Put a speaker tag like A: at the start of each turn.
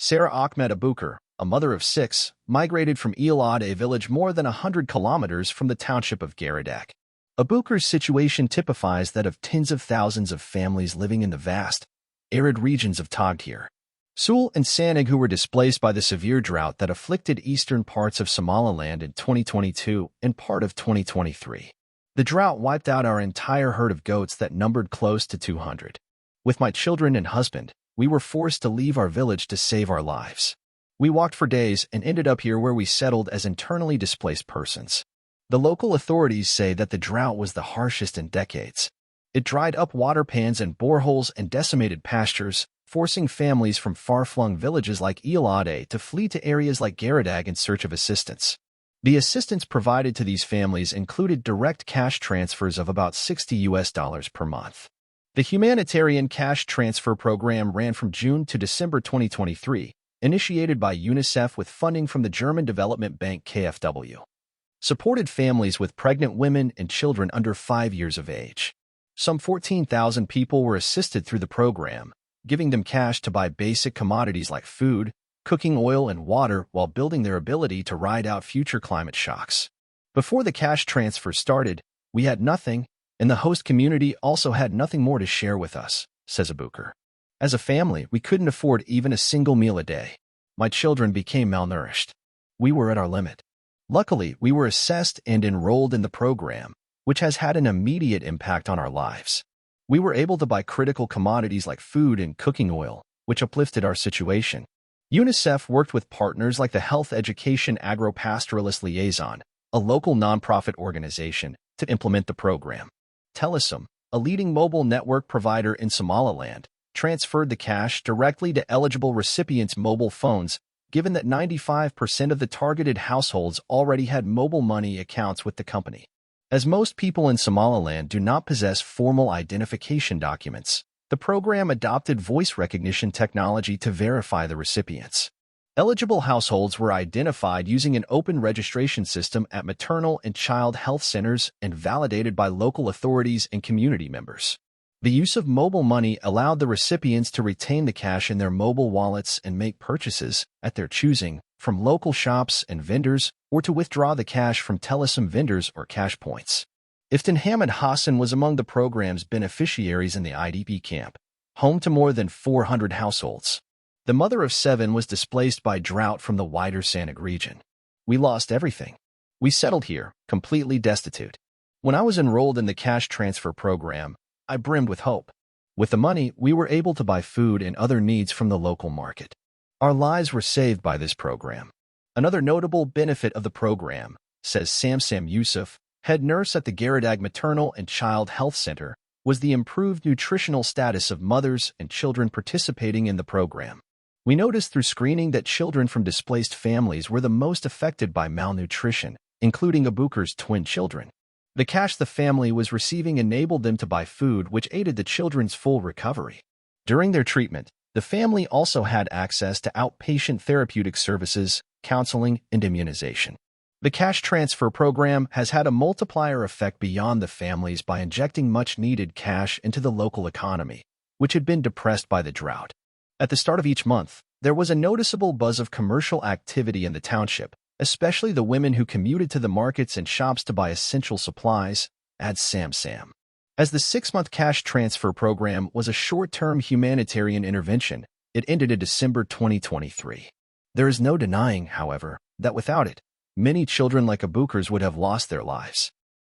A: Sarah Ahmed Abukar, a mother of 6, migrated from Elad, a village more than 100 kilometers from the township of Garadag. Abukar's situation typifies that of tens of thousands of families living in the vast, arid regions of Togdheer, Sul and Sanig, who were displaced by the severe drought that afflicted eastern parts of Somaliland in 2022 and part of 2023. The drought wiped out our entire herd of goats that numbered close to 200. With my children and husband, we were forced to leave our village to save our lives. We walked for days and ended up here where we settled as internally displaced persons. The local authorities say that the drought was the harshest in decades. It dried up water pans and boreholes and decimated pastures, forcing families from far-flung villages like Elade to flee to areas like Garadag in search of assistance. The assistance provided to these families included direct cash transfers of about $60 per month. The Humanitarian Cash Transfer Program ran from June to December 2023, initiated by UNICEF with funding from the German development bank KfW. Supported families with pregnant women and children under 5 years of age. Some 14,000 people were assisted through the program, giving them cash to buy basic commodities like food, cooking oil, and water while building their ability to ride out future climate shocks. Before the cash transfer started, we had nothing, and the host community also had nothing more to share with us, says Abukar. As a family, we couldn't afford even a single meal a day. My children became malnourished. We were at our limit. Luckily, we were assessed and enrolled in the program, which has had an immediate impact on our lives. We were able to buy critical commodities like food and cooking oil, which uplifted our situation. UNICEF worked with partners like the Health Education Agro-Pastoralist Liaison, a local nonprofit organization, to implement the program. Telesum, a leading mobile network provider in Somaliland, transferred the cash directly to eligible recipients' mobile phones, given that 95% of the targeted households already had mobile money accounts with the company. As most people in Somaliland do not possess formal identification documents, the program adopted voice recognition technology to verify the recipients. Eligible households were identified using an open registration system at maternal and child health centers and validated by local authorities and community members. The use of mobile money allowed the recipients to retain the cash in their mobile wallets and make purchases, at their choosing, from local shops and vendors, or to withdraw the cash from Telesum vendors or cash points. Iftin Hamid Hassan was among the program's beneficiaries in the IDP camp, home to more than 400 households. The mother of 7 was displaced by drought from the wider Sanig region. We lost everything. We settled here, completely destitute. When I was enrolled in the cash transfer program, I brimmed with hope. With the money, we were able to buy food and other needs from the local market. Our lives were saved by this program. Another notable benefit of the program, says Samsam Yusuf, head nurse at the Garadag Maternal and Child Health Center, was the improved nutritional status of mothers and children participating in the program. We noticed through screening that children from displaced families were the most affected by malnutrition, including Abukar's twin children. The cash the family was receiving enabled them to buy food, which aided the children's full recovery. During their treatment, the family also had access to outpatient therapeutic services, counseling, and immunization. The cash transfer program has had a multiplier effect beyond the families by injecting much-needed cash into the local economy, which had been depressed by the drought. At the start of each month, there was a noticeable buzz of commercial activity in the township, especially the women who commuted to the markets and shops to buy essential supplies, adds Sam. As the 6-month cash transfer program was a short-term humanitarian intervention, it ended in December 2023. There is no denying, however, that without it, many children like Abukar's would have lost their lives.